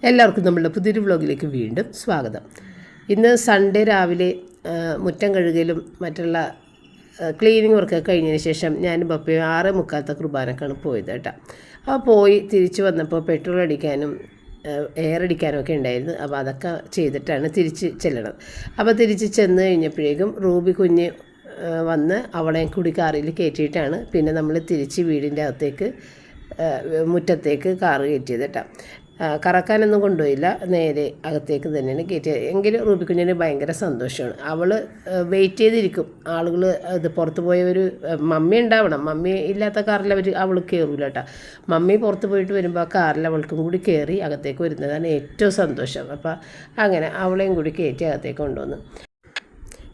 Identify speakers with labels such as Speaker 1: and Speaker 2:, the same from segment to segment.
Speaker 1: എല്ലാവർക്കും നമ്മളുടെ പുതിയൊരു വ്ളോഗിലേക്ക് വീണ്ടും സ്വാഗതം. ഇന്ന് സൺഡേ രാവിലെ മുറ്റം കഴുകലും മറ്റുള്ള ക്ലീനിങ് വർക്കൊക്കെ കഴിഞ്ഞതിന് ശേഷം ഞാൻ പപ്പയും 6:45 കുർബാനക്കാണ് പോയത് കേട്ടോ. അപ്പോൾ പോയി തിരിച്ച് വന്നപ്പോൾ പെട്രോൾ അടിക്കാനും എയർ അടിക്കാനും ഒക്കെ ഉണ്ടായിരുന്നു. അപ്പോൾ അതൊക്കെ ചെയ്തിട്ടാണ് തിരിച്ച് ചെല്ലണത്. അപ്പോൾ തിരിച്ച് ചെന്ന് കഴിഞ്ഞപ്പോഴേക്കും റൂബി കുഞ്ഞ് വന്ന് അവളെ കൂടി കാറിൽ കയറ്റിയിട്ടാണ് പിന്നെ നമ്മൾ തിരിച്ച് വീടിൻ്റെ അകത്തേക്ക് മുറ്റത്തേക്ക് കാറ് കയറ്റിയത് കേട്ടോ. കറക്കാനൊന്നും കൊണ്ടുപോയില്ല, നേരെ അകത്തേക്ക് തന്നെയാണ് കയറ്റിയത്. എങ്കിലും റൂബി കുഞ്ഞിന് ഭയങ്കര സന്തോഷമാണ്. അവൾ വെയിറ്റ് ചെയ്തിരിക്കും. ആളുകൾ ഇത് പുറത്ത് പോയവർ മമ്മി ഉണ്ടാവണം, മമ്മി ഇല്ലാത്ത കാറിൽ അവൾ കയറൂല കേട്ടോ. മമ്മി പുറത്ത് പോയിട്ട് വരുമ്പോൾ ആ കാറിൽ അവൾക്കും കൂടി കയറി അകത്തേക്ക് വരുന്നതാണ് ഏറ്റവും സന്തോഷം. അപ്പോൾ അങ്ങനെ അവളെയും കൂടി കയറ്റി അകത്തേക്ക് കൊണ്ടുവന്നു.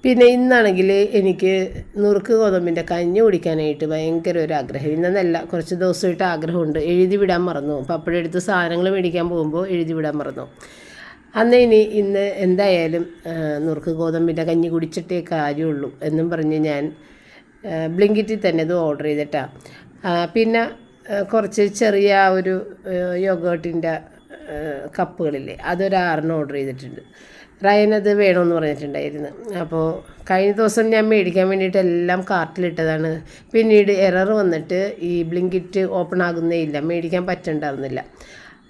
Speaker 1: പിന്നെ ഇന്നാണെങ്കിൽ എനിക്ക് നുറുക്ക് ഗോതമ്പിൻ്റെ കഞ്ഞി കുടിക്കാനായിട്ട് ഭയങ്കര ഒരു ആഗ്രഹം. ഇന്നല്ല, കുറച്ച് ദിവസമായിട്ട് ആഗ്രഹമുണ്ട്. എഴുതി വിടാൻ മറന്നു. പപ്പടെടുത്ത് സാധനങ്ങൾ മേടിക്കാൻ പോകുമ്പോൾ എഴുതി വിടാൻ മറന്നു. ഇന്ന് എന്തായാലും നുറുക്ക് ഗോതമ്പിൻ്റെ കഞ്ഞി കുടിച്ചിട്ടേ കാര്യമുള്ളൂ എന്നും പറഞ്ഞ് ഞാൻ ബ്ലിങ്കിറ്റിൽ തന്നെ ഇത് ഓർഡർ ചെയ്തിട്ടാണ്. പിന്നെ കുറച്ച് ചെറിയ ഒരു യോഗേർട്ടിൻ്റെ കപ്പുകളില്ലേ, അതൊരു 6 ഓർഡർ ചെയ്തിട്ടുണ്ട്. റയനത് വേണമെന്ന് പറഞ്ഞിട്ടുണ്ടായിരുന്നു. അപ്പോൾ കഴിഞ്ഞ ദിവസം ഞാൻ മേടിക്കാൻ വേണ്ടിയിട്ട് എല്ലാം കാർട്ടിലിട്ടതാണ്. പിന്നീട് എറർ വന്നിട്ട് ഈ ബ്ലിങ്കിറ്റ് ഓപ്പൺ ആകുന്നേ ഇല്ല, മേടിക്കാൻ പറ്റണ്ടായിരുന്നില്ല.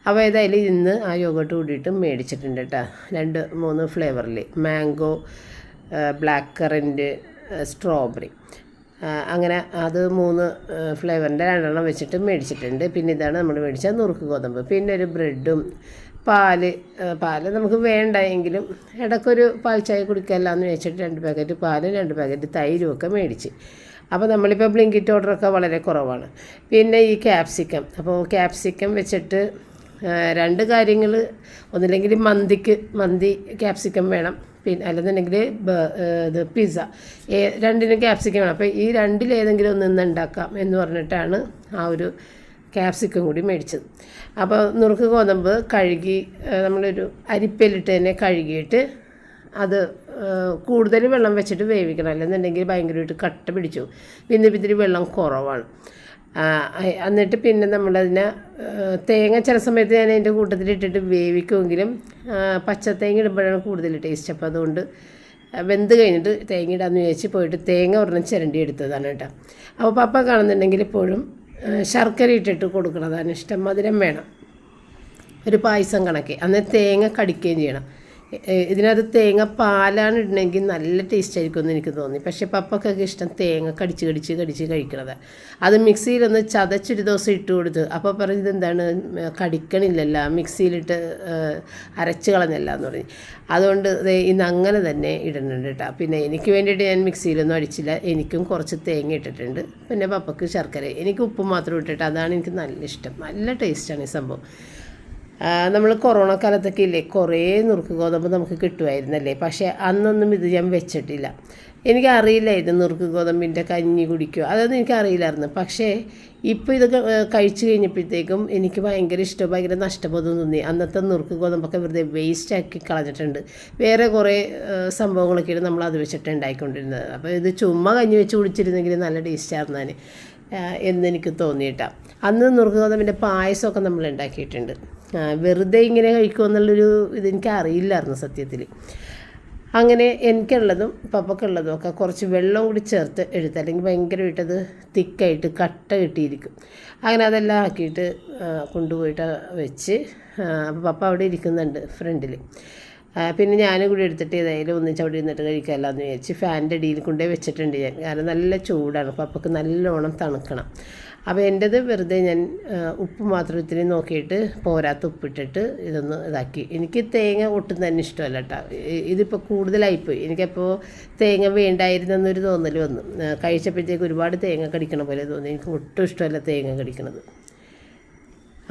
Speaker 1: അപ്പോൾ ഏതായാലും ഇന്ന് ആ യോഗട്ട് കൂടിയിട്ട് മേടിച്ചിട്ടുണ്ട് കേട്ടോ. 2-3 ഫ്ലേവറിൽ മാംഗോ, ബ്ലാക്ക് കറൻറ്റ്, സ്ട്രോബെറി, അങ്ങനെ അത് 3 ഫ്ലേവറിൻ്റെ 2 വെച്ചിട്ട് മേടിച്ചിട്ടുണ്ട്. പിന്നെ ഇതാണ് നമ്മൾ മേടിച്ച നുറുക്ക് ഗോതമ്പ്. പിന്നെ ഒരു ബ്രെഡും പാല് നമുക്ക് വേണ്ട എങ്കിലും ഇടയ്ക്കൊരു പാൽ ചായ കുടിക്കാമല്ലാന്ന് വെച്ചിട്ട് 2 പാക്കറ്റ് പാലും 2 പാക്കറ്റ് തൈരും ഒക്കെ മേടിച്ച്. അപ്പോൾ നമ്മളിപ്പോൾ ബ്ലിങ്കിറ്റ് ഓർഡറൊക്കെ വളരെ കുറവാണ്. പിന്നെ ഈ ക്യാപ്സിക്കം, അപ്പോൾ ക്യാപ്സിക്കം വെച്ചിട്ട് 2 കാര്യങ്ങൾ, ഒന്നില്ലെങ്കിൽ മന്തി ക്യാപ്സിക്കം വേണം, പിന്നെ അല്ലെന്നുണ്ടെങ്കിൽ ഇത് പിസ്സ, 2നും ക്യാപ്സിക്കം വേണം. അപ്പോൾ ഈ 2-ലേതെങ്കിലും ഒന്ന് ഉണ്ടാക്കാം എന്ന് പറഞ്ഞിട്ടാണ് ആ ഒരു ക്യാപ്സിക്കം കൂടി മേടിച്ചത്. അപ്പോൾ നുറുക്ക് ഗോതമ്പ് കഴുകി നമ്മളൊരു അരിപ്പയിലിട്ട് തന്നെ കഴുകിയിട്ട് അത് കൂടുതൽ വെള്ളം വെച്ചിട്ട് വേവിക്കണം, അല്ലെന്നുണ്ടെങ്കിൽ ഭയങ്കരമായിട്ട് കട്ട പിടിച്ചു. പിന്നെ ഇത്തിരി വെള്ളം കുറവാണ്. എന്നിട്ട് പിന്നെ നമ്മളതിനെ തേങ്ങ ചില സമയത്ത് ഞാൻ അതിൻ്റെ കൂട്ടത്തിലിട്ടിട്ട് വേവിക്കുമെങ്കിലും പച്ചത്തേങ്ങ ഇടുമ്പോഴാണ് കൂടുതൽ ടേസ്റ്റ്. അപ്പോൾ അതുകൊണ്ട് വെന്ത് കഴിഞ്ഞിട്ട് തേങ്ങ ഇടാമെന്ന് വിചാരിച്ച് പോയിട്ട് തേങ്ങ ഒരെണ്ണം ചിരണ്ടി എടുത്തതാണ് കേട്ടോ. അപ്പോൾ പപ്പ കാണുന്നുണ്ടെങ്കിൽ ഇപ്പോഴും ശർക്കര ഇട്ടിട്ട് കൊടുക്കണതാണ് ഇഷ്ടം. മധുരം വേണം, ഒരു പായസം കണക്കെ. അന്നേരം തേങ്ങ കടിക്കുകയും ചെയ്യണം. ഇതിനകത്ത് തേങ്ങ പാലാണ് ഇടണമെങ്കിൽ നല്ല ടേസ്റ്റ് ആയിരിക്കും എന്ന് എനിക്ക് തോന്നി. പക്ഷേ പപ്പക്കൊക്കെ ഇഷ്ടം തേങ്ങ കടിച്ച് കഴിക്കണത്. അത് മിക്സിയിലൊന്ന് ചതച്ചൊരു ദിവസം ഇട്ട് കൊടുത്ത് അപ്പോൾ പറഞ്ഞത് എന്താണ്, കടിക്കണില്ലല്ലോ, മിക്സിയിലിട്ട് അരച്ച് കളഞ്ഞല്ല എന്ന് പറഞ്ഞ്. അതുകൊണ്ട് ഇന്ന് അങ്ങനെ തന്നെ ഇടുന്നുണ്ട് കേട്ടോ. പിന്നെ എനിക്ക് വേണ്ടിയിട്ട് ഞാൻ മിക്സിയിലൊന്നും അടിച്ചില്ല, എനിക്കും കുറച്ച് തേങ്ങ ഇട്ടിട്ടുണ്ട്. പിന്നെ പപ്പക്ക് ശർക്കര, എനിക്ക് ഉപ്പ് മാത്രം ഇട്ടിട്ട്, അതാണ് എനിക്ക് നല്ല ഇഷ്ടം. നല്ല ടേസ്റ്റാണ് ഈ സംഭവം. നമ്മൾ കൊറോണ കാലത്തൊക്കെ ഇല്ലേ, കുറേ നുറുക്ക് ഗോതമ്പ് നമുക്ക് കിട്ടുമായിരുന്നല്ലേ. പക്ഷേ അന്നൊന്നും ഇത് ഞാൻ വെച്ചിട്ടില്ല. എനിക്കറിയില്ലായിരുന്നു നുറുക്ക് ഗോതമ്പിൻ്റെ കഞ്ഞി കുടിക്കുക, അതൊന്നും എനിക്കറിയില്ലായിരുന്നു. പക്ഷേ ഇപ്പോൾ ഇതൊക്കെ കഴിച്ചു കഴിഞ്ഞപ്പോഴത്തേക്കും എനിക്ക് ഭയങ്കര ഇഷ്ടം, ഭയങ്കര നഷ്ടബോധം തോന്നി. അന്നത്തെ നുറുക്ക് ഗോതമ്പൊക്കെ വെറുതെ വേസ്റ്റാക്കി കളഞ്ഞിട്ടുണ്ട്. വേറെ കുറേ സംഭവങ്ങളൊക്കെയാണ് നമ്മൾ അത് വെച്ചിട്ട് ഉണ്ടായിക്കൊണ്ടിരുന്നത്. അപ്പോൾ ഇത് ചുമ്മാ കഞ്ഞി വെച്ച് കുടിച്ചിരുന്നെങ്കിൽ നല്ല ടേസ്റ്റായിരുന്നാണ് എന്നെനിക്ക് തോന്നിയിട്ടാണ്. അന്ന് നുറുക്ക് ഗോതമ്പിൻ്റെ പായസമൊക്കെ നമ്മൾ ഉണ്ടാക്കിയിട്ടുണ്ട്. വെറുതെ ഇങ്ങനെ കഴിക്കുമെന്നുള്ളൊരു ഇതെനിക്ക് അറിയില്ലായിരുന്നു സത്യത്തിൽ. അങ്ങനെ എനിക്കുള്ളതും പപ്പക്കുള്ളതും ഒക്കെ കുറച്ച് വെള്ളം കൂടി ചേർത്ത് എടുത്ത്, അല്ലെങ്കിൽ ഭയങ്കരമായിട്ടത് തിക്കായിട്ട് കട്ട കിട്ടിയിരിക്കും. അങ്ങനെ അതെല്ലാം ആക്കിയിട്ട് കൊണ്ടുപോയിട്ട് വെച്ച്, അപ്പോൾ പപ്പ അവിടെ ഇരിക്കുന്നുണ്ട് ഫ്രണ്ടിൽ. പിന്നെ ഞാനും കൂടി എടുത്തിട്ട് ഏതായാലും ഒന്നിച്ച് അവിടെ ഇരുന്നിട്ട് കഴിക്കാമല്ലാന്ന് വിചാരിച്ച് ഫാനിൻ്റെ അടിയിൽ കൊണ്ടേ വെച്ചിട്ടുണ്ട് ഞാൻ. കാരണം നല്ല ചൂടാണ്, പപ്പക്ക് നല്ലോണം തണുക്കണം. അപ്പോൾ എൻ്റേത് വെറുതെ ഞാൻ ഉപ്പ് മാത്രം ഇത്തിരി നോക്കിയിട്ട് പോരാത്ത ഉപ്പിട്ടിട്ട് ഇതൊന്ന് ഇതാക്കി. എനിക്ക് തേങ്ങ ഒട്ടും തന്നെ ഇഷ്ടമല്ല കേട്ടോ. ഇതിപ്പോൾ കൂടുതലായിപ്പോയി. എനിക്കപ്പോൾ തേങ്ങ വേണ്ടായിരുന്നെന്നൊരു തോന്നൽ വന്നു. കഴിച്ചപ്പോഴത്തേക്ക് ഒരുപാട് തേങ്ങ കടിക്കണ പോലെ തോന്നി. എനിക്ക് ഒട്ടും ഇഷ്ടമല്ല തേങ്ങ കടിക്കണത്.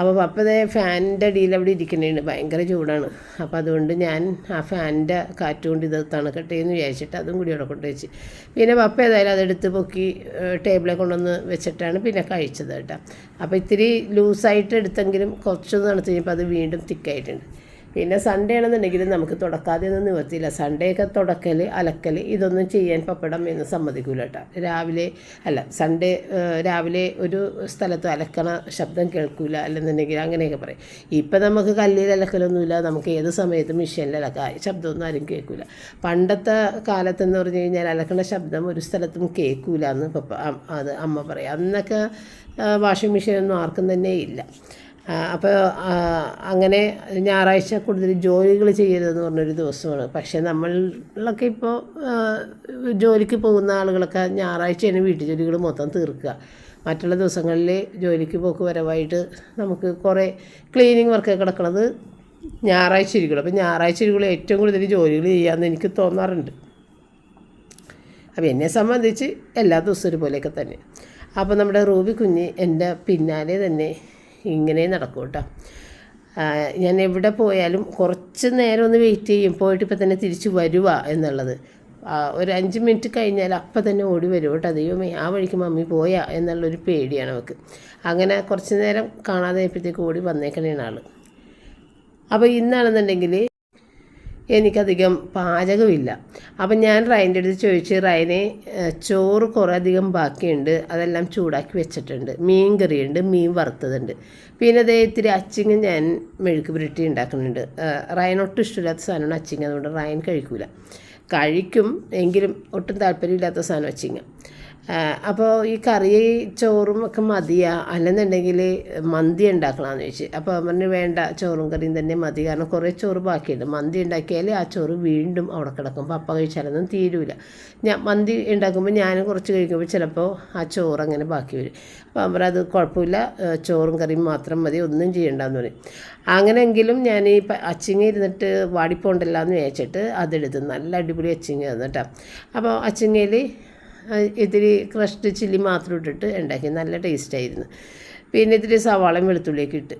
Speaker 1: അപ്പോൾ പപ്പതേ ഫാനിൻ്റെ അടിയിൽ അവിടെ ഇരിക്കുന്നുണ്ട്, ഭയങ്കര ചൂടാണ്. അപ്പോൾ അതുകൊണ്ട് ഞാൻ ആ ഫാനിൻ്റെ കാറ്റുകൊണ്ട് ഇത് തണുക്കട്ടെ എന്ന് വിചാരിച്ചിട്ട് അതും കൂടി അവിടെ കൊണ്ട് വെച്ച്. പിന്നെ പപ്പ ഏതായാലും അതെടുത്ത് പൊക്കി ടേബിളെ കൊണ്ടുവന്ന് വെച്ചിട്ടാണ് പിന്നെ കഴിച്ചത് കേട്ടോ. അപ്പോൾ ഇത്തിരി ലൂസായിട്ട് എടുത്തെങ്കിലും കുറച്ചൊന്ന് തണുത്ത് കഴിഞ്ഞപ്പോൾ അത് വീണ്ടും തിക്കായിട്ടുണ്ട്. പിന്നെ സൺഡേ ആണെന്നുണ്ടെങ്കിൽ നമുക്ക് തുടക്കാതെ ഒന്നും നിവർത്തിയില്ല. സൺഡേ ഒക്കെ തുടക്കൽ, അലക്കൽ ഇതൊന്നും ചെയ്യാൻ പപ്പടം എന്ന് സമ്മതിക്കൂല കേട്ടോ. സൺഡേ രാവിലെ ഒരു സ്ഥലത്ത് അലക്കണ ശബ്ദം കേൾക്കില്ല അല്ലെന്നുണ്ടെങ്കിൽ അങ്ങനെയൊക്കെ പറയും. ഇപ്പം നമുക്ക് കല്ലിൽ അലക്കലൊന്നുമില്ല, നമുക്ക് ഏത് സമയത്തും മെഷീനിൽ അലക്കാം, ശബ്ദമൊന്നും ആരും കേൾക്കില്ല. പണ്ടത്തെ കാലത്തെന്ന് പറഞ്ഞു കഴിഞ്ഞാൽ അലക്കണ ശബ്ദം ഒരു സ്ഥലത്തും കേൾക്കില്ല എന്ന് അത് അമ്മ പറയും. അന്നൊക്കെ വാഷിംഗ് മെഷീനൊന്നും ആർക്കും തന്നെ ഇല്ല. അപ്പോൾ അങ്ങനെ ഞായറാഴ്ച കൂടുതൽ ജോലികൾ ചെയ്യരുതെന്ന് പറഞ്ഞൊരു ദിവസമാണ്. പക്ഷേ നമ്മളൊക്കെ ഇപ്പോൾ ജോലിക്ക് പോകുന്ന ആളുകളൊക്കെ ഞായറാഴ്ചയാണ് വീട്ടു ജോലികൾ മൊത്തം തീർക്കുക. മറ്റുള്ള ദിവസങ്ങളിൽ ജോലിക്ക് പോക്ക് വരവായിട്ട് നമുക്ക് കുറേ ക്ലീനിങ് വർക്കൊക്കെ കിടക്കുന്നത് ഞായറാഴ്ച ഇരിക്കുള്ളൂ. അപ്പോൾ ഞായറാഴ്ച ഇരിക്കുള്ളൂ ഏറ്റവും കൂടുതൽ ജോലികൾ ചെയ്യാമെന്ന് എനിക്ക് തോന്നാറുണ്ട്. അപ്പോൾ എന്നെ സംബന്ധിച്ച് എല്ലാ ദിവസവും ഒരുപോലെയൊക്കെ തന്നെ. അപ്പോൾ നമ്മുടെ റൂബി കുഞ്ഞ് എൻ്റെ പിന്നാലെ തന്നെ ഇങ്ങനെ നടക്കും കേട്ടോ. ഞാൻ എവിടെ പോയാലും കുറച്ച് നേരം ഒന്ന് വെയിറ്റ് ചെയ്യും, പോയിട്ട് ഇപ്പം തന്നെ തിരിച്ച് വരുക എന്നുള്ളത്. ഒരു 5 മിനിറ്റ് കഴിഞ്ഞാൽ അപ്പം തന്നെ ഓടി വരും കേട്ടോ. ദൈവമേ, ആ വഴിക്ക് മമ്മി പോയാ എന്നുള്ളൊരു പേടിയാണ് അവൾക്ക്. അങ്ങനെ കുറച്ച് നേരം കാണാതെ ആയപ്പോഴത്തേക്ക് ഓടി വന്നേക്കണേണ് ആൾ. അപ്പോൾ ഇന്നാണെന്നുണ്ടെങ്കിൽ എനിക്കധികം പാചകമില്ല. അപ്പം ഞാൻ റയൻ്റെ അടുത്ത് ചോദിച്ച്, റയനെ ചോറ് കുറേ അധികം ബാക്കിയുണ്ട്, അതെല്ലാം ചൂടാക്കി വെച്ചിട്ടുണ്ട്, മീൻ കറിയുണ്ട്, മീൻ വറുത്തതുണ്ട്, പിന്നെ അതേ ഇത്തിരി അച്ചിങ്ങ ഞാൻ മെഴുക്ക് പുരട്ടി ഉണ്ടാക്കുന്നുണ്ട്. റയനൊട്ടും ഇഷ്ടമില്ലാത്ത സാധനമാണ് അച്ചിങ്ങ, അതുകൊണ്ട് റയൻ കഴിക്കും എങ്കിലും ഒട്ടും താല്പര്യമില്ലാത്ത സാധനം അച്ചിങ്ങ. അപ്പോൾ ഈ കറി ചോറും ഒക്കെ മതിയാ, അല്ലെന്നുണ്ടെങ്കിൽ മന്തി ഉണ്ടാക്കണമെന്ന് ചോദിച്ചു. അപ്പോൾ പറഞ്ഞു വേണ്ട, ചോറും കറിയും തന്നെ മതി, കാരണം കുറേ ചോറ് ബാക്കിയുണ്ട്. മന്തി ഉണ്ടാക്കിയാൽ ആ ചോറ് വീണ്ടും അവിടെ കിടക്കും, പപ്പ കഴിച്ചാലൊന്നും തീരൂല. മന്തി ഉണ്ടാക്കുമ്പോൾ ഞാൻ കുറച്ച് കഴിക്കുമ്പോൾ ചിലപ്പോൾ ആ ചോറ് അങ്ങനെ ബാക്കി വരും. അപ്പോൾ അവർ അത് കുഴപ്പമില്ല, ചോറും കറിയും മാത്രം മതി, ഒന്നും ചെയ്യണ്ടെന്ന് പറയും. അങ്ങനെയെങ്കിലും ഞാൻ ഈ അച്ചിങ്ങ ഇരുന്നിട്ട് വാടിപ്പോണ്ടല്ലോ എന്ന് വിചാരിച്ചിട്ട് അതെടുത്ത് നല്ല അടിപൊളി അച്ചിങ്ങ തന്നിട്ടാ. അപ്പോൾ അച്ചിങ്ങയിൽ ഇത്തിരി ക്രഷ്ഡ് ചില്ലി മാത്രം ഇട്ടിട്ട് ഉണ്ടാക്കി, നല്ല ടേസ്റ്റായിരുന്നു. പിന്നെ ഇത്തിരി സവാളയും വെളുത്തുള്ളിയൊക്കെ ഇട്ട്.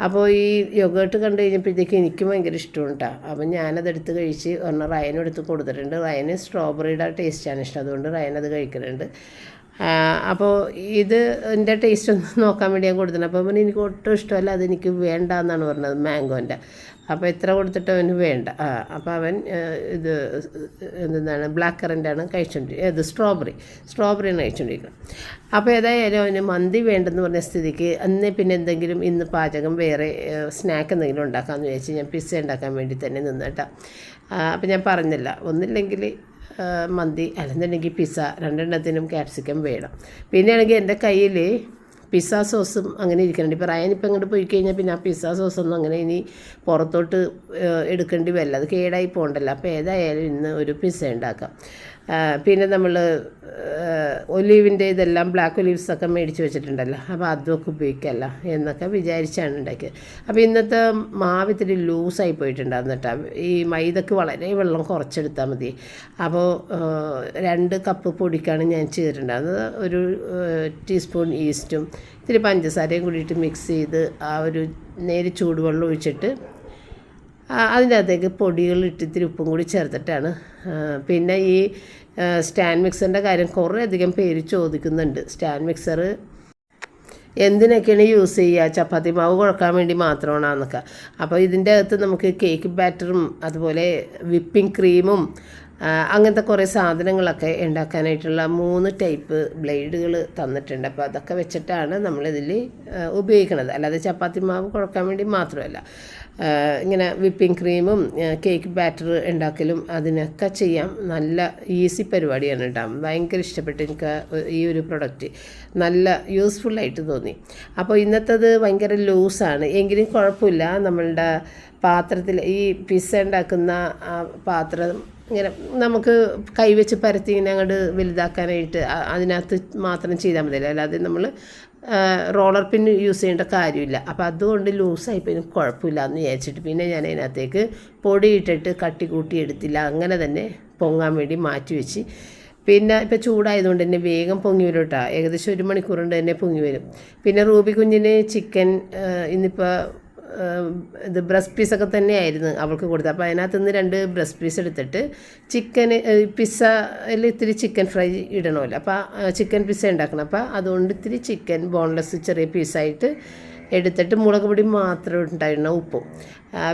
Speaker 1: അപ്പോൾ ഈ യോഗേട്ട് കണ്ടു കഴിഞ്ഞപ്പോഴത്തേക്ക് എനിക്കും ഭയങ്കര ഇഷ്ടമാണ് കേട്ടോ. അപ്പം ഞാനതെടുത്ത് കഴിച്ച് ഒരെണ്ണം റയനും എടുത്ത് കൊടുത്തിട്ടുണ്ട്. റയന് സ്ട്രോബെറിയുടെ ടേസ്റ്റാണ് ഇഷ്ടം, അതുകൊണ്ട് റയൻ അത് കഴിക്കുന്നുണ്ട്. അപ്പോൾ ഇത് എൻ്റെ ടേസ്റ്റ് ഒന്ന് നോക്കാൻ വേണ്ടി ഞാൻ കൊടുത്തിട്ടുണ്ട്. അപ്പോൾ എനിക്ക് ഒട്ടും ഇഷ്ടമല്ല, അതെനിക്ക് വേണ്ട എന്നാണ് പറഞ്ഞത്, മാംഗോൻ്റെ. അപ്പോൾ എത്ര കൊടുത്തിട്ട് അവന് വേണ്ട. അപ്പോൾ അവൻ ഇത് എന്താണ് ബ്ലാക്ക് കറൻ്റാണ് കഴിച്ചുകൊണ്ടിരിക്കുന്നത്, സ്ട്രോബെറിയാണ് കഴിച്ചുകൊണ്ടിരിക്കുന്നത്. അപ്പോൾ ഏതായാലും അവന് മന്തി വേണ്ടെന്ന് പറഞ്ഞ സ്ഥിതിക്ക് പിന്നെ എന്തെങ്കിലും ഇന്ന് പാചകം വേറെ സ്നാക്ക് എന്തെങ്കിലും ഉണ്ടാക്കാമെന്ന് വിചാരിച്ച് ഞാൻ പിസ്സ ഉണ്ടാക്കാൻ വേണ്ടി തന്നെ നിന്നേട്ടാ. അപ്പോൾ ഞാൻ പറഞ്ഞില്ല, ഒന്നില്ലെങ്കിൽ മന്തി അല്ലെന്നുണ്ടെങ്കിൽ പിസ്സ, രണ്ടെണ്ണത്തിനും ക്യാപ്സിക്കം വേണം. പിന്നെയാണെങ്കിൽ എൻ്റെ കയ്യിൽ പിസ്സ സോസും അങ്ങനെ ഇരിക്കുന്നുണ്ട്. ഇപ്പോൾ റയൻ ഇപ്പം ഇങ്ങോട്ട് പോയി കഴിഞ്ഞാൽ പിന്നെ ആ പിസ്സ സോസൊന്നും അങ്ങനെ ഇനി പുറത്തോട്ട് എടുക്കേണ്ടി വരില്ല, അത് കേടായി പോകണ്ടല്ലോ. അപ്പോൾ ഏതായാലും ഇന്ന് ഒരു പിസ്സ ഉണ്ടാക്കാം. പിന്നെ നമ്മൾ ഒലീവിൻ്റെ ഇതെല്ലാം ബ്ലാക്ക് ഒലീവ്സൊക്കെ മേടിച്ച് വെച്ചിട്ടുണ്ടല്ലോ, അപ്പോൾ അതൊക്കെ ഉപയോഗിക്കല്ല എന്നൊക്കെ വിചാരിച്ചാണ് ഉണ്ടാക്കിയത്. അപ്പോൾ ഇന്നത്തെ മാവ് ഇത്തിരി ലൂസായി പോയിട്ടുണ്ടായിരുന്നു കേട്ടോ. ഈ മൈദക്ക് വളരെ വെള്ളം കുറച്ചെടുത്താൽ മതി. അപ്പോൾ 2 കപ്പ് പൊടിക്കാണ് ഞാൻ ചെയ്തിട്ടുണ്ടായിരുന്നത്. ഒരു ടീസ്പൂൺ ഈസ്റ്റും ഇത്തിരി പഞ്ചസാരയും കൂടിയിട്ട് മിക്സ് ചെയ്ത് ആ ഒരു നേരെ ചൂടുവെള്ളം ഒഴിച്ചിട്ട് അതിൻ്റെ അകത്തേക്ക് പൊടികളിട്ട് ഇത്തിരി ഉപ്പും കൂടി ചേർത്തിട്ടാണ്. പിന്നെ ഈ സ്റ്റാൻഡ് മിക്സറിൻ്റെ കാര്യം കുറേ അധികം പേര് ചോദിക്കുന്നുണ്ട്. സ്റ്റാൻഡ് മിക്സർ എന്തിനൊക്കെയാണ് യൂസ് ചെയ്യുക, ചപ്പാത്തി മാവ് കുഴക്കാൻ വേണ്ടി മാത്രമാണെന്നൊക്കെ. അപ്പോൾ ഇതിൻ്റെ അകത്ത് നമുക്ക് കേക്ക് ബാറ്ററും അതുപോലെ വിപ്പിംഗ് ക്രീമും അങ്ങനത്തെ കുറേ സാധനങ്ങളൊക്കെ ഉണ്ടാക്കാനായിട്ടുള്ള 3 ടൈപ്പ് ബ്ലേഡുകൾ തന്നിട്ടുണ്ട്. അപ്പോൾ അതൊക്കെ വെച്ചിട്ടാണ് നമ്മളിതിൽ ഉപയോഗിക്കുന്നത്, അല്ലാതെ ചപ്പാത്തി മാവ് കുഴക്കാൻ വേണ്ടി മാത്രമല്ല. ഇങ്ങനെ വിപ്പിംഗ് ക്രീമും കേക്ക് ബാറ്റർ ഉണ്ടാക്കലും അതിനൊക്കെ ചെയ്യാം. നല്ല ഈസി പരിപാടിയാണ് കേട്ടോ. ഭയങ്കര ഇഷ്ടപ്പെട്ടു എനിക്ക് ഈ ഒരു പ്രൊഡക്റ്റ്, നല്ല യൂസ്ഫുള്ളായിട്ട് തോന്നി. അപ്പോൾ ഇന്നത്തേത് ഭയങ്കര ലൂസാണ് എങ്കിലും കുഴപ്പമില്ല. നമ്മളുടെ പാത്രത്തിൽ ഈ പിസ്സ ഉണ്ടാക്കുന്ന പാത്രം ഇങ്ങനെ നമുക്ക് കൈവച്ച് പരത്തി ഇങ്ങനെ അങ്ങോട്ട് വലുതാക്കാനായിട്ട് അതിനകത്ത് മാത്രം ചെയ്താൽ മതിയല്ലോ, അല്ലാതെ നമ്മൾ റോളർ പിൻ യൂസ് ചെയ്യേണ്ട കാര്യമില്ല. അപ്പോൾ അതുകൊണ്ട് ലൂസായിപ്പോൾ എനിക്ക് കുഴപ്പമില്ല എന്ന് വിചാരിച്ചിട്ട് പിന്നെ ഞാൻ അതിനകത്തേക്ക് പൊടി ഇട്ടിട്ട് കട്ടി കൂട്ടി എടുത്തില്ല, അങ്ങനെ തന്നെ പൊങ്ങാൻ വേണ്ടി മാറ്റി വെച്ച്. പിന്നെ ഇപ്പോൾ ചൂടായതുകൊണ്ട് തന്നെ വേഗം പൊങ്ങി വരും കേട്ടോ. ഏകദേശം 1 മണിക്കൂർ കൊണ്ട് തന്നെ പൊങ്ങി വരും. പിന്നെ റൂബി കുഞ്ഞിന് ചിക്കൻ ഇന്നിപ്പോൾ ഇത് ബ്രസ്റ്റ് പീസൊക്കെ തന്നെയായിരുന്നു അവൾക്ക് കൊടുത്തത്. അപ്പോൾ അതിനകത്ത് നിന്ന് 2 ബ്രസ്റ്റ് പീസ് എടുത്തിട്ട് ചിക്കന് പിസ്സയിൽ ഇത്തിരി ചിക്കൻ ഫ്രൈ ഇടണമല്ലോ, അപ്പോൾ ചിക്കൻ പിസ്സ ഉണ്ടാക്കണം. അപ്പോൾ അതുകൊണ്ട് ഇത്തിരി ചിക്കൻ ബോൺലെസ് ചെറിയ പീസായിട്ട് എടുത്തിട്ട് മുളക് പൊടി മാത്രം ഉണ്ടായിരുന്ന ഉപ്പും,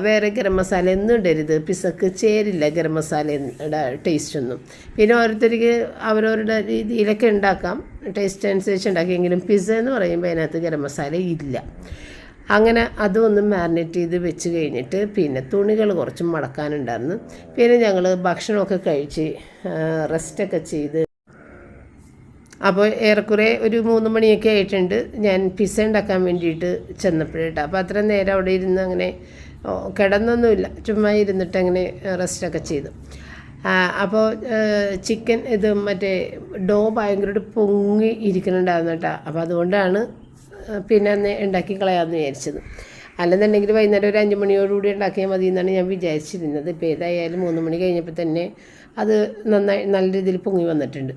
Speaker 1: വേറെ ഗരം മസാല ഒന്നും ഇടരുത്. പിസ്സക്ക് ചേരില്ല ഗരം മസാലയുടെ ടേസ്റ്റൊന്നും. പിന്നെ ഓരോരുത്തർക്ക് അവരവരുടെ രീതിയിലൊക്കെ ഉണ്ടാക്കാം, ടേസ്റ്റ് അനുസരിച്ച് ഉണ്ടാക്കിയെങ്കിലും പിസ്സ എന്ന് പറയുമ്പോൾ അതിനകത്ത് ഗരം മസാല ഇല്ല. അങ്ങനെ അതൊന്ന് മാരിനേറ്റ് ചെയ്ത് വെച്ച് കഴിഞ്ഞിട്ട് പിന്നെ തുണികൾ കുറച്ച് മടക്കാനുണ്ടായിരുന്നു. പിന്നെ ഞങ്ങൾ ഭക്ഷണമൊക്കെ കഴിച്ച് റെസ്റ്റൊക്കെ ചെയ്ത് അപ്പോൾ ഏറെക്കുറെ ഒരു 3 മണിയൊക്കെ ആയിട്ടുണ്ട് ഞാൻ പിസ്സ ഉണ്ടാക്കാൻ വേണ്ടിയിട്ട് ചെന്നപ്പോഴേട്ടോ. അപ്പോൾ അത്ര നേരം അവിടെ ഇരുന്ന് അങ്ങനെ കിടന്നൊന്നുമില്ല, ചുമ്മാ ഇരുന്നിട്ട് അങ്ങനെ റെസ്റ്റൊക്കെ ചെയ്തു. അപ്പോൾ ചിക്കൻ ഇത് മറ്റേ ഡോ ഭയങ്കരമായിട്ട് പൊങ്ങി ഇരിക്കുന്നുണ്ടായിരുന്നു കേട്ടോ. അപ്പോൾ അതുകൊണ്ടാണ് പിന്നെ അന്ന് ഉണ്ടാക്കി കളയാമെന്ന് വിചാരിച്ചത്. അല്ലെന്നുണ്ടെങ്കിൽ വൈകുന്നേരം ഒരു 5 മണിയോടുകൂടി ഉണ്ടാക്കിയാൽ മതി എന്നാണ് ഞാൻ വിചാരിച്ചിരുന്നത്. ഇപ്പോൾ ഏതായാലും 3 മണി കഴിഞ്ഞപ്പോൾ തന്നെ അത് നന്നായി നല്ല രീതിയിൽ പൊങ്ങി വന്നിട്ടുണ്ട്.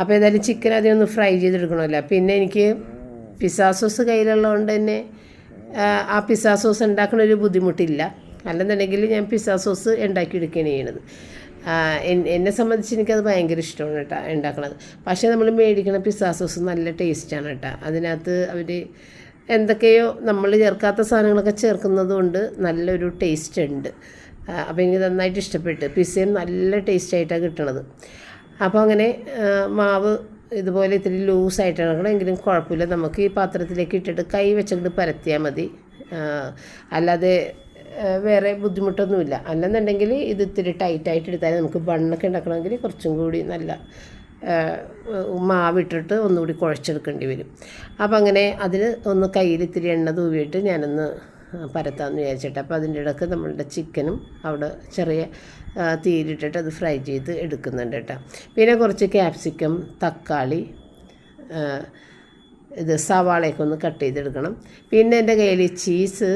Speaker 1: അപ്പോൾ ഏതായാലും ചിക്കൻ ആദ്യം ഒന്ന് ഫ്രൈ ചെയ്തെടുക്കണമല്ലോ. പിന്നെ എനിക്ക് പിസ്സ സോസ് കയ്യിലുള്ളതുകൊണ്ട് തന്നെ ആ പിസ്സ സോസ് ഉണ്ടാക്കണൊരു ബുദ്ധിമുട്ടില്ല. അല്ലെന്നുണ്ടെങ്കിൽ ഞാൻ പിസ്സ സോസ് ഉണ്ടാക്കിയെടുക്കുകയാണ് ചെയ്യണത്. എന്നെ സംബന്ധിച്ച് എനിക്കത് ഭയങ്കര ഇഷ്ടമാണ് കേട്ടോ ഉണ്ടാക്കണത്. പക്ഷേ നമ്മൾ മേടിക്കണ പിസ്സ സോസ് നല്ല ടേസ്റ്റാണ് കേട്ടോ. അതിനകത്ത് അവർ എന്തൊക്കെയോ നമ്മൾ ചേർക്കാത്ത സാധനങ്ങളൊക്കെ ചേർക്കുന്നത് കൊണ്ട് നല്ലൊരു ടേസ്റ്റ് ഉണ്ട്. അപ്പോൾ എനിക്ക് നന്നായിട്ട് ഇഷ്ടപ്പെട്ട്. പിസ്സയും നല്ല ടേസ്റ്റായിട്ടാണ് കിട്ടണത്. അപ്പോൾ അങ്ങനെ മാവ് ഇതുപോലെ ഇത്തിരി ലൂസായിട്ടാണ് കിടക്കണം, എങ്കിലും കുഴപ്പമില്ല. നമുക്ക് ഈ പാത്രത്തിലേക്ക് ഇട്ടിട്ട് കൈ വെച്ചിട്ട് പരത്തിയാൽ മതി, അല്ലാതെ വേറെ ബുദ്ധിമുട്ടൊന്നുമില്ല. അല്ലെന്നുണ്ടെങ്കിൽ ഇത് ഇത്തിരി ടൈറ്റായിട്ട് എടുത്താൽ നമുക്ക് ബണ്ണൊക്കെ ഉണ്ടാക്കണമെങ്കിൽ കുറച്ചും കൂടി നല്ല മാവിട്ടിട്ട് ഒന്നുകൂടി കുഴച്ചെടുക്കേണ്ടി വരും. അപ്പോൾ അങ്ങനെ അതിന് ഒന്ന് കയ്യിൽ ഇത്തിരി എണ്ണ തൂവിയിട്ട് ഞാനൊന്ന് പരത്താമെന്ന് വിചാരിച്ചിട്ട്. അപ്പോൾ അതിൻ്റെ ഇടയ്ക്ക് നമ്മളുടെ ചിക്കനും അവിടെ ചെറിയ തീയിലിട്ടിട്ട് അത് ഫ്രൈ ചെയ്ത് എടുക്കുന്നുണ്ട് കേട്ടോ. പിന്നെ കുറച്ച് ക്യാപ്സിക്കം, തക്കാളി, ഇത് സവാളയൊക്കെ ഒന്ന് കട്ട് ചെയ്തെടുക്കണം. പിന്നെ എൻ്റെ കയ്യിൽ ചീസ്,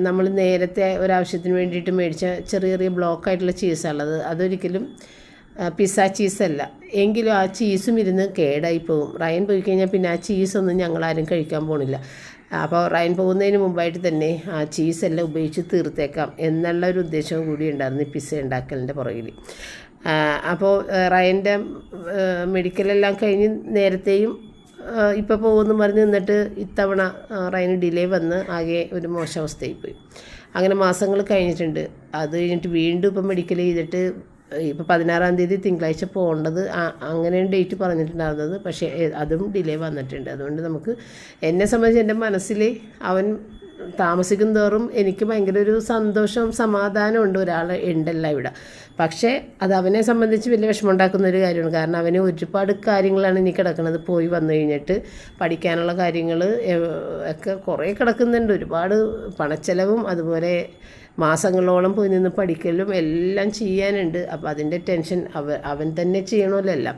Speaker 1: നമ്മൾ നേരത്തെ ഒരാവശ്യത്തിന് വേണ്ടിയിട്ട് മേടിച്ച ചെറിയ ചെറിയ ബ്ലോക്കായിട്ടുള്ള ചീസാണുള്ളത്. അതൊരിക്കലും പിസ്സ ചീസല്ല, എങ്കിലും ആ ചീസും ഇരുന്ന് കേടായി പോകും. റയൻ പോയി കഴിഞ്ഞാൽ പിന്നെ ആ ചീസൊന്നും ഞങ്ങളാരും കഴിക്കാൻ പോണില്ല. അപ്പോൾ റയൻ പോകുന്നതിന് മുമ്പായിട്ട് തന്നെ ആ ചീസെല്ലാം ഉപയോഗിച്ച് തീർത്തേക്കാം എന്നുള്ള ഒരു ഉദ്ദേശവും കൂടി ഉണ്ടായിരുന്നു ഈ പിസ്സ ഉണ്ടാക്കലിൻ്റെ പുറകിൽ. അപ്പോൾ റയൻ്റെ മെഡിക്കലെല്ലാം കഴിഞ്ഞ് നേരത്തെയും ഇപ്പോൾ പോകുമെന്ന് പറഞ്ഞ് നിന്നിട്ട് ഇത്തവണ റയന് ഡിലേ വന്ന് ആകെ ഒരു മോശാവസ്ഥയായിപ്പോയി. അങ്ങനെ മാസങ്ങൾ കഴിഞ്ഞിട്ടുണ്ട്. അത് കഴിഞ്ഞിട്ട് വീണ്ടും ഇപ്പം മെഡിക്കൽ ചെയ്തിട്ട് ഇപ്പോൾ 16-ാം തീയതി തിങ്കളാഴ്ച പോകേണ്ടത് അങ്ങനെയാണ് ഡേറ്റ് പറഞ്ഞിട്ടുണ്ടായിരുന്നത്. പക്ഷേ അതും ഡിലേ വന്നിട്ടുണ്ട്. അതുകൊണ്ട് നമുക്ക് എന്നെ സംബന്ധിച്ച് എൻ്റെ മനസ്സിൽ അവൻ താമസിക്കും തോറും എനിക്ക് ഭയങ്കര ഒരു സന്തോഷവും സമാധാനമുണ്ട്, ഒരാൾ ഉണ്ടല്ല ഇവിടെ. പക്ഷേ അത് അവനെ സംബന്ധിച്ച് വലിയ വിഷമമുണ്ടാക്കുന്നൊരു കാര്യമാണ്. കാരണം അവന് ഒരുപാട് കാര്യങ്ങളാണ് ഇനി കിടക്കുന്നത്. പോയി വന്നു കഴിഞ്ഞിട്ട് പഠിക്കാനുള്ള കാര്യങ്ങൾ ഒക്കെ കുറേ കിടക്കുന്നുണ്ട്. ഒരുപാട് പണച്ചെലവും അതുപോലെ മാസങ്ങളോളം പോയി നിന്ന് പഠിക്കലും എല്ലാം ചെയ്യാനുണ്ട്. അപ്പോൾ അതിൻ്റെ ടെൻഷൻ അവൻ തന്നെ ചെയ്യണമല്ലോ എല്ലാം.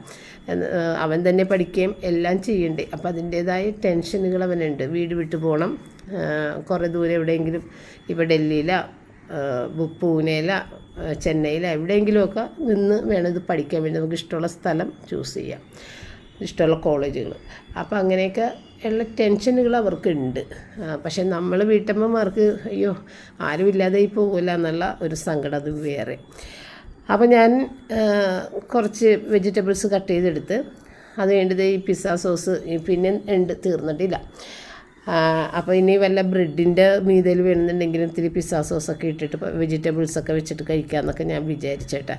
Speaker 1: അവൻ തന്നെ പഠിക്കുകയും എല്ലാം ചെയ്യണ്ടേ. അപ്പോൾ അതിൻ്റേതായ ടെൻഷനുകൾ അവനുണ്ട്. വീട് വിട്ടു പോകണം, കുറേ ദൂരം എവിടെയെങ്കിലും, ഇപ്പോൾ ഡൽഹിയിലോ പൂനെയിലോ ചെന്നൈയിലോ എവിടെയെങ്കിലുമൊക്കെ നിന്ന് വേണം ഇത് പഠിക്കാൻ വേണ്ടി. നമുക്ക് ഇഷ്ടമുള്ള സ്ഥലം ചൂസ് ചെയ്യാം, ഇഷ്ടമുള്ള കോളേജുകൾ. അപ്പോൾ അങ്ങനെയൊക്കെ ഉള്ള ടെൻഷനുകൾ അവർക്കുണ്ട്. പക്ഷേ നമ്മൾ വീട്ടമ്മമാർക്ക് അയ്യോ ആരുമില്ലാതെ പോകില്ല എന്നുള്ള ഒരു സങ്കടം അത് വേറെ. അപ്പോൾ ഞാൻ കുറച്ച് വെജിറ്റബിൾസ് കട്ട് ചെയ്തെടുത്ത് അത് വേണ്ടത് ഈ പിസ്സ സോസ് പിന്നെ ഉണ്ട്, തീർന്നിട്ടില്ല. അപ്പോൾ ഇനി വല്ല ബ്രെഡിൻ്റെ മീതയിൽ വേണമെന്നുണ്ടെങ്കിലും ഇത്തിരി പിസ്സ സോസൊക്കെ ഇട്ടിട്ട് വെജിറ്റബിൾസൊക്കെ വെച്ചിട്ട് കഴിക്കാമെന്നൊക്കെ ഞാൻ വിചാരിച്ചേട്ടാ.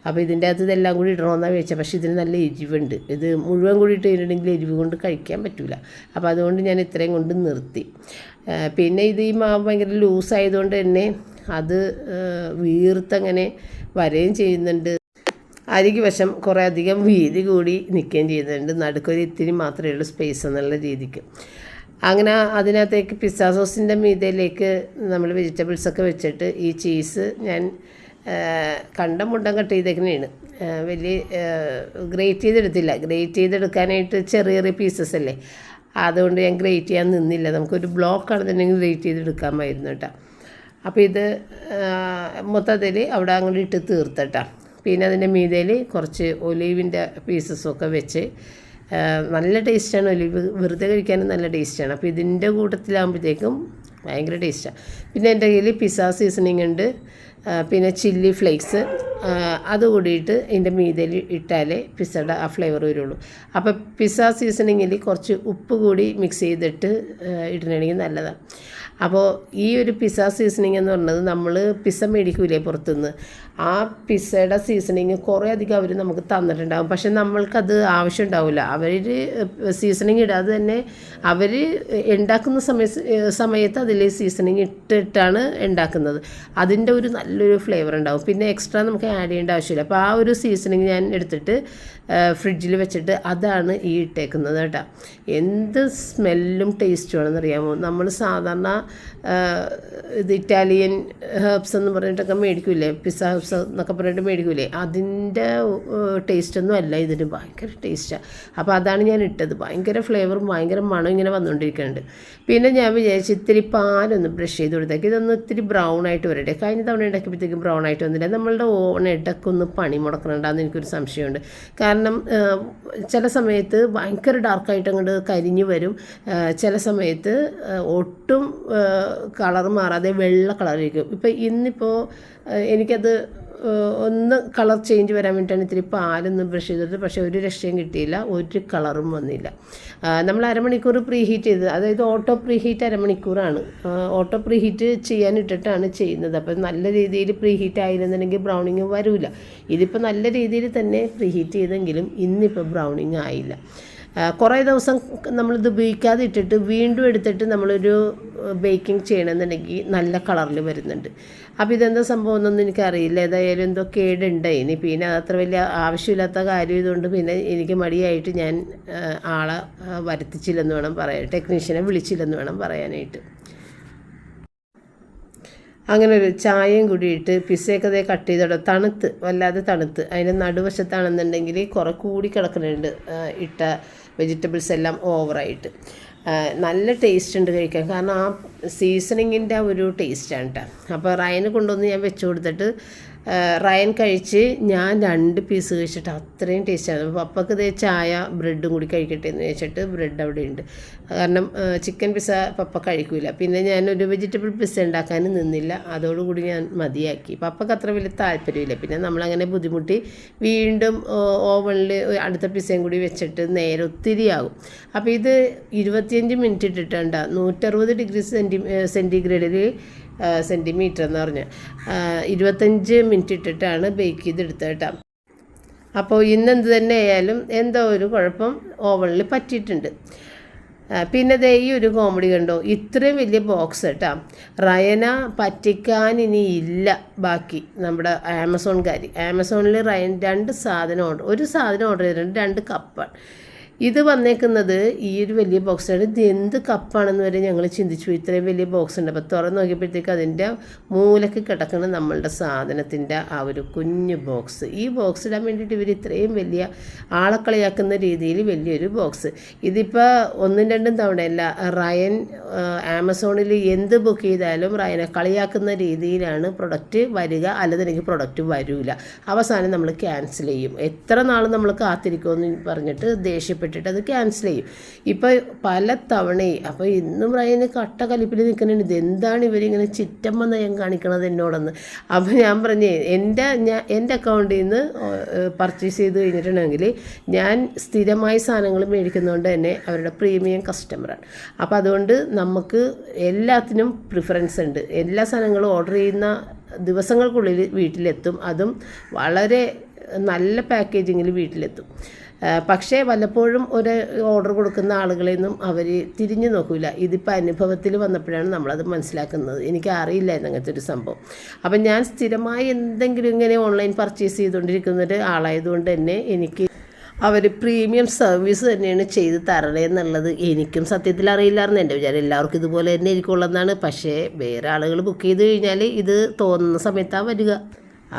Speaker 1: അപ്പോൾ ഇതിൻ്റെ അകത്ത് ഇതെല്ലാം കൂടി ഇടണമെന്നാണ് ചോദിച്ചത്. പക്ഷേ ഇതിന് നല്ല എരിവുണ്ട്. ഇത് മുഴുവൻ കൂടി ഇട്ട് കഴിഞ്ഞിട്ടുണ്ടെങ്കിൽ എരിവ് കൊണ്ട് കഴിക്കാൻ പറ്റില്ല. അപ്പോൾ അതുകൊണ്ട് ഞാൻ ഇത്രയും കൊണ്ട് നിർത്തി. പിന്നെ ഇത് ഈ മാവ് ഭയങ്കര ലൂസായതുകൊണ്ട് തന്നെ അത് വീർത്തങ്ങനെ വരെയും ചെയ്യുന്നുണ്ട്. അരികു വശം കുറേ അധികം വീതി കൂടി നിൽക്കുകയും ചെയ്യുന്നുണ്ട്. നടുക്കൊരു ഇത്തിരി മാത്രമേ ഉള്ളൂ സ്പേസ് എന്നുള്ള രീതിക്ക്. അങ്ങനെ അതിനകത്തേക്ക് പിസ്സ സോസിൻ്റെ മീതയിലേക്ക് നമ്മൾ വെജിറ്റബിൾസൊക്കെ വെച്ചിട്ട് ഈ ചീസ് ഞാൻ മുണ്ടം കട്ട് ചെയ്തേക്കുന്നതാണ്. വലിയ ഗ്രേറ്റ് ചെയ്തെടുത്തില്ല. ഗ്രേറ്റ് ചെയ്തെടുക്കാനായിട്ട് ചെറിയ ചെറിയ പീസസ് അല്ലേ, അതുകൊണ്ട് ഞാൻ ഗ്രേറ്റ് ചെയ്യാൻ നിന്നില്ല. നമുക്കൊരു ബ്ലോക്കാണെന്നുണ്ടെങ്കിൽ ഗ്രേറ്റ് ചെയ്തെടുക്കാമായിരുന്നു കേട്ടോ. അപ്പോൾ ഇത് മൊത്തത്തിൽ അവിടെ അങ്ങോട്ട് ഇട്ട് തീർത്തട്ടാ. പിന്നെ അതിൻ്റെ മീതയിൽ കുറച്ച് ഒലീവിൻ്റെ പീസസൊക്കെ വെച്ച് നല്ല ടേസ്റ്റാണ്. ഒലിവ് വെറുതെ കഴിക്കാനും നല്ല ടേസ്റ്റാണ്. അപ്പോൾ ഇതിൻ്റെ കൂട്ടത്തിലാകുമ്പോഴത്തേക്കും ഭയങ്കര ടേസ്റ്റാണ്. പിന്നെ എൻ്റെ കയ്യിൽ പിസ്സ സീസണിങ് ഉണ്ട്, പിന്നെ ചില്ലി ഫ്ലേക്സ് അത് കൂടിയിട്ട് ഇതിൻ്റെ മീതയിൽ ഇട്ടാലേ പിസ്സയുടെ ആ ഫ്ലേവർ വരുള്ളൂ. അപ്പോൾ പിസ്സ സീസണിങ്ങിൽ കുറച്ച് ഉപ്പ് കൂടി മിക്സ് ചെയ്തിട്ട് ഇടണമെങ്കിൽ നല്ലതാണ്. അപ്പോൾ ഈ ഒരു പിസ്സ സീസണിങ് എന്ന് പറഞ്ഞത് നമ്മൾ പിസ്സ മേടിക്കൂലേ പുറത്തുനിന്ന്, ആ പിസ്സയുടെ സീസണിങ് കുറേ അധികം അവർ നമുക്ക് തന്നിട്ടുണ്ടാകും. പക്ഷെ നമ്മൾക്കത് ആവശ്യം ഉണ്ടാവില്ല. അവർ സീസണിങ് ഇടാതെ തന്നെ അവർ ഉണ്ടാക്കുന്ന സമയത്ത് അതിൽ സീസണിങ് ഇട്ടിട്ടാണ് ഉണ്ടാക്കുന്നത്. അതിൻ്റെ ഒരു നല്ലൊരു ഫ്ലേവർ ഉണ്ടാവും. പിന്നെ എക്സ്ട്രാ നമുക്ക് ആഡ് ചെയ്യേണ്ട ആവശ്യമില്ല. അപ്പോൾ ആ ഒരു സീസണിങ് ഞാൻ എടുത്തിട്ട് ഫ്രിഡ്ജിൽ വെച്ചിട്ട് അതാണ് ഈ ഇട്ടേക്കുന്നത് കേട്ടോ. എന്ത് സ്മെല്ലും ടേസ്റ്റുമാണെന്ന് അറിയാമോ. നമ്മൾ സാധാരണ ഇത് ഇറ്റാലിയൻ ഹെർബ്സ് എന്ന് പറഞ്ഞിട്ടൊക്കെ മേടിക്കൂലേ, പിസ്സ ഹെർബ്സ് എന്നൊക്കെ പറഞ്ഞിട്ട് മേടിക്കൂലേ, അതിൻ്റെ ടേസ്റ്റൊന്നും അല്ല ഇതിന്. ഭയങ്കര ടേസ്റ്റാണ്. അപ്പോൾ അതാണ് ഞാൻ ഇട്ടത്. ഭയങ്കര ഫ്ലേവറും ഭയങ്കര മണം ഇങ്ങനെ വന്നുകൊണ്ടിരിക്കുന്നുണ്ട്. പിന്നെ ഞാൻ വിചാരിച്ചു ഇത്തിരി പാലൊന്ന് ബ്രഷ് ചെയ്ത് കൊടുത്തേക്ക് ഇതൊന്ന് ഇത്തിരി ബ്രൗൺ ആയിട്ട് വരട്ടെ. കഴിഞ്ഞ തവണ ഉണ്ടാക്കിയപ്പോഴത്തേക്കും ബ്രൗൺ ആയിട്ട് വന്നില്ല. നമ്മളുടെ ഓവൺ ഇടയ്ക്കൊന്ന് പണി മുടക്കണുണ്ടാന്ന് എനിക്കൊരു സംശയമുണ്ട്. കാരണം ചില സമയത്ത് ഭയങ്കര ഡാർക്കായിട്ട് അങ്ങോട്ട് കരിഞ്ഞ് വരും, ചില സമയത്ത് ഒട്ടും കളർ മാറാതെ വെള്ള കളറിരിക്കും. ഇപ്പോൾ ഇന്നിപ്പോൾ എനിക്കത് ഒന്ന് കളർ ചേഞ്ച് വരാൻ വേണ്ടിയിട്ടാണ് ഇത്തിരി പാലൊന്ന് ബ്രഷ് ചെയ്തിട്ട്, പക്ഷേ ഒരു രക്ഷയും കിട്ടിയില്ല, ഒരു കളറും വന്നില്ല. നമ്മൾ അരമണിക്കൂർ പ്രീ ഹീറ്റ് ചെയ്ത്, അതായത് ഓട്ടോ പ്രീ ഹീറ്റ് അരമണിക്കൂറാണ്. ഓട്ടോ പ്രീ ഹീറ്റ് ചെയ്യാനിട്ടിട്ടാണ് ചെയ്യുന്നത്. അപ്പോൾ നല്ല രീതിയിൽ പ്രീ ഹീറ്റ് ആയിരുന്നുണ്ടെങ്കിൽ ബ്രൗണിങ് വരില്ല. ഇതിപ്പോൾ നല്ല രീതിയിൽ തന്നെ പ്രീ ഹീറ്റ് ചെയ്തെങ്കിലും ഇന്നിപ്പോൾ ബ്രൗണിങ് ആയില്ല. കുറേ ദിവസം നമ്മളിത് ഉപയോഗിക്കാതെ ഇട്ടിട്ട് വീണ്ടും എടുത്തിട്ട് നമ്മളൊരു ബേക്കിംഗ് ചെയ്യണമെന്നുണ്ടെങ്കിൽ നല്ല കളറിൽ വരുന്നുണ്ട്. അപ്പോൾ ഇതെന്താ സംഭവം എന്നൊന്നും എനിക്കറിയില്ല. ഏതായാലും എന്തോ കേടുണ്ട് ഇനി. പിന്നെ അതത്ര വലിയ ആവശ്യമില്ലാത്ത കാര്യം ഇതുകൊണ്ട് പിന്നെ എനിക്ക് മടിയായിട്ട് ഞാൻ ആളെ വരുത്തിച്ചില്ലെന്ന് വേണം പറയാൻ, ടെക്നീഷ്യനെ വിളിച്ചില്ലെന്ന് വേണം പറയാനായിട്ട്. അങ്ങനെ ഒരു ചായയും കൂടിയിട്ട് പിസ്സയൊക്കെ അതേ കട്ട് ചെയ്തോടെ തണുത്ത്, വല്ലാതെ തണുത്ത്, അതിൻ്റെ നടുവശത്താണെന്നുണ്ടെങ്കിൽ കുറേ കൂടി കിടക്കുന്നുണ്ട് ഇട്ട വെജിറ്റബിൾസ് എല്ലാം ഓവറായിട്ട്. നല്ല ടേസ്റ്റ് ഉണ്ട് കഴിക്കാൻ. കാരണം ആ സീസണിങ്ങിൻ്റെ ആ ഒരു ടേസ്റ്റാണ് കേട്ടോ. അപ്പോൾ റയന് കൊണ്ടുവന്ന് ഞാൻ വെച്ച് കൊടുത്തിട്ട് റയൻ കഴിച്ച് ഞാൻ 2 പീസ് കഴിച്ചിട്ട് അത്രയും ടേസ്റ്റാണ്. അപ്പോൾ പപ്പക്ക് ഇതേ ചായ ബ്രെഡും കൂടി കഴിക്കട്ടെ എന്ന് വെച്ചിട്ട് ബ്രെഡ് അവിടെ ഉണ്ട്. കാരണം ചിക്കൻ പിസ്സ പപ്പ കഴിക്കില്ല. പിന്നെ ഞാനൊരു വെജിറ്റബിൾ പിസ്സ ഉണ്ടാക്കാനും നിന്നില്ല, അതോടുകൂടി ഞാൻ മതിയാക്കി. പപ്പക്ക് അത്ര വലിയ താല്പര്യമില്ല. പിന്നെ നമ്മളങ്ങനെ ബുദ്ധിമുട്ടി വീണ്ടും ഓവനിൽ അടുത്ത പിസ്സയും കൂടി വെച്ചിട്ട് നേരെ ഒത്തിരി ആകും. അപ്പോൾ ഇത് 25 മിനിറ്റ് ഇട്ടിട്ടുണ്ട് 160 ഡിഗ്രി സെൻറ്റിഗ്രേഡിൽ സെൻറ്റിമീറ്റർ എന്ന് പറഞ്ഞാൽ 25 മിനിറ്റ് ഇട്ടിട്ടാണ് ബേക്ക് ചെയ്തെടുത്തത് കേട്ടോ. അപ്പോൾ ഇന്നെന്ത് തന്നെ ആയാലും എന്തോ ഒരു കുഴപ്പം ഓവനിൽ പറ്റിയിട്ടുണ്ട്. പിന്നെ ദേ ഈ ഒരു കോമഡി കണ്ടോ, ഇത്രയും വലിയ ബോക്സ് കേട്ടോ. റയന പറ്റിക്കാൻ ഇനി ഇല്ല ബാക്കി നമ്മുടെ ആമസോണിൽ റയൻ 2 സാധനം ഒരു സാധനം ഓർഡർ ചെയ്തിട്ടുണ്ട്, 2 കപ്പാണ്. ഇത് വന്നേക്കുന്നത് ഈ ഒരു വലിയ ബോക്സാണ്. ഇത് എന്ത് കപ്പാണെന്ന് വരെ ഞങ്ങൾ ചിന്തിച്ചു. ഇത്രയും വലിയ ബോക്സ് ഉണ്ട്. അപ്പോൾ തുറന്ന് നോക്കിയപ്പോഴത്തേക്ക് അതിൻ്റെ മൂലക്ക് കിടക്കുന്ന നമ്മളുടെ സാധനത്തിൻ്റെ ആ ഒരു കുഞ്ഞു ബോക്സ്. ഈ ബോക്സ് ഇടാൻ വേണ്ടിയിട്ട് ഇവർ ഇത്രയും വലിയ ആളക്കളിയാക്കുന്ന രീതിയിൽ വലിയൊരു ബോക്സ്. ഇതിപ്പോൾ 1-2 തവണയല്ല, റയൻ ആമസോണിൽ എന്ത് ബുക്ക് ചെയ്താലും റയനെ കളിയാക്കുന്ന രീതിയിലാണ് പ്രൊഡക്റ്റ് വരിക, അല്ലെന്നുണ്ടെങ്കിൽ പ്രൊഡക്റ്റ് വരില്ല. അവസാനം നമ്മൾ ക്യാൻസൽ ചെയ്യും. എത്ര നാൾ നമ്മൾ കാത്തിരിക്കുമെന്ന് പറഞ്ഞിട്ട് ദേഷ്യപ്പെട്ടിട്ട് അത് ക്യാൻസൽ ചെയ്യും. ഇപ്പോൾ പല തവണയും. അപ്പോൾ ഇന്നും റയന് കട്ട കലിപ്പിൽ നിൽക്കുന്നുണ്ട്, ഇതെന്താണ് ഇവരിങ്ങനെ ചിറ്റമ്മ നയം കാണിക്കണത് എന്നോടൊന്ന്. അപ്പോൾ ഞാൻ പറഞ്ഞേ, എൻ്റെ അക്കൗണ്ടിൽ നിന്ന് പർച്ചേസ് ചെയ്ത് കഴിഞ്ഞിട്ടുണ്ടെങ്കിൽ ഞാൻ സ്ഥിരമായി സാധനങ്ങൾ മേടിക്കുന്നതുകൊണ്ട് തന്നെ അവരുടെ പ്രീമിയം കസ്റ്റമറാണ്. അപ്പോൾ അതുകൊണ്ട് നമുക്ക് എല്ലാത്തിനും പ്രിഫറൻസ് ഉണ്ട്. എല്ലാ സാധനങ്ങളും ഓർഡർ ചെയ്യുന്ന ദിവസങ്ങൾക്കുള്ളിൽ വീട്ടിലെത്തും. അതും വളരെ നല്ല പാക്കേജിങ്ങിൽ വീട്ടിലെത്തും. പക്ഷേ വല്ലപ്പോഴും ഒരു ഓർഡർ കൊടുക്കുന്ന ആളുകളിൽ നിന്നും അവർ തിരിഞ്ഞു നോക്കില്ല. ഇതിപ്പോൾ അനുഭവത്തിൽ വന്നപ്പോഴാണ് നമ്മളത് മനസ്സിലാക്കുന്നത്. എനിക്ക് അറിയില്ലായിരുന്നു അങ്ങനത്തെ ഒരു സംഭവം. അപ്പം ഞാൻ സ്ഥിരമായി എന്തെങ്കിലും ഇങ്ങനെ ഓൺലൈൻ പർച്ചേസ് ചെയ്തുകൊണ്ടിരിക്കുന്ന ആളായതുകൊണ്ട് തന്നെ എനിക്ക് അവർ പ്രീമിയം സർവീസ് തന്നെയാണ് ചെയ്ത് തരണേ എന്നുള്ളത് എനിക്കും സത്യത്തിൽ അറിയില്ലായിരുന്നു. എൻ്റെ വിചാരം എല്ലാവർക്കും ഇതുപോലെ തന്നെ ഇരിക്കുള്ളതാണ്. പക്ഷേ വേറെ ആളുകൾ ബുക്ക് ചെയ്ത് കഴിഞ്ഞാൽ ഇത് തോന്നുന്ന സമയത്താണ് വരിക.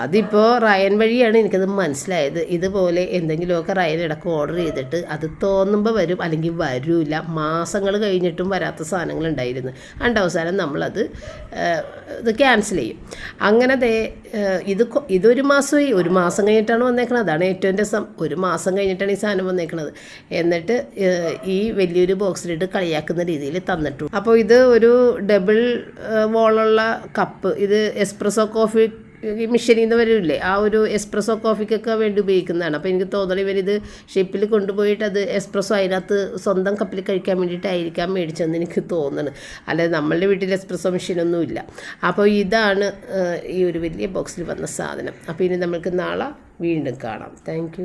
Speaker 1: അതിപ്പോൾ റയൻ വഴിയാണ് എനിക്കത് മനസ്സിലായത്. ഇതുപോലെ എന്തെങ്കിലുമൊക്കെ റയൻ ഇടയ്ക്ക് ഓർഡർ ചെയ്തിട്ട് അത് തോന്നുമ്പോൾ വരും, അല്ലെങ്കിൽ വരില്ല. മാസങ്ങൾ കഴിഞ്ഞിട്ടും വരാത്ത സാധനങ്ങളുണ്ടായിരുന്നു. അവസാനം നമ്മളത് ഇത് ക്യാൻസൽ ചെയ്യും. അങ്ങനെ ഇതൊരു മാസമായി, 1 മാസം കഴിഞ്ഞിട്ടാണ് വന്നേക്കണത്. അതാണ് ഏറ്റവും രസം. 1 മാസം കഴിഞ്ഞിട്ടാണ് ഈ സാധനം വന്നേക്കണത്. എന്നിട്ട് ഈ വലിയൊരു ബോക്സിലിട്ട് കളിയാക്കുന്ന രീതിയിൽ തന്നിട്ടു. അപ്പോൾ ഇത് ഒരു ഡബിൾ വോളുള്ള കപ്പ്. ഇത് എസ്പ്രസോ കോഫി മിഷനിൽ നിന്ന് വരില്ലേ, ആ ഒരു എസ്പ്രസോ കോഫിക്കൊക്കെ വേണ്ടി ഉപയോഗിക്കുന്നതാണ്. അപ്പോൾ എനിക്ക് തോന്നണം ഇവരിത് ഷിപ്പിൽ കൊണ്ടുപോയിട്ട് അത് എസ്പ്രസോ അതിനകത്ത് സ്വന്തം കപ്പിൽ കഴിക്കാൻ വേണ്ടിയിട്ടായിരിക്കാം മേടിച്ചതെന്ന് എനിക്ക് തോന്നുന്നു. അല്ലാതെ നമ്മളുടെ വീട്ടിൽ എസ്പ്രസോ മെഷീനൊന്നും ഇല്ല. അപ്പോൾ ഇതാണ് ഈ ഒരു വലിയ ബോക്സിൽ വന്ന സാധനം. അപ്പോൾ ഇനി നമുക്ക് നാളെ വീണ്ടും കാണാം. താങ്ക്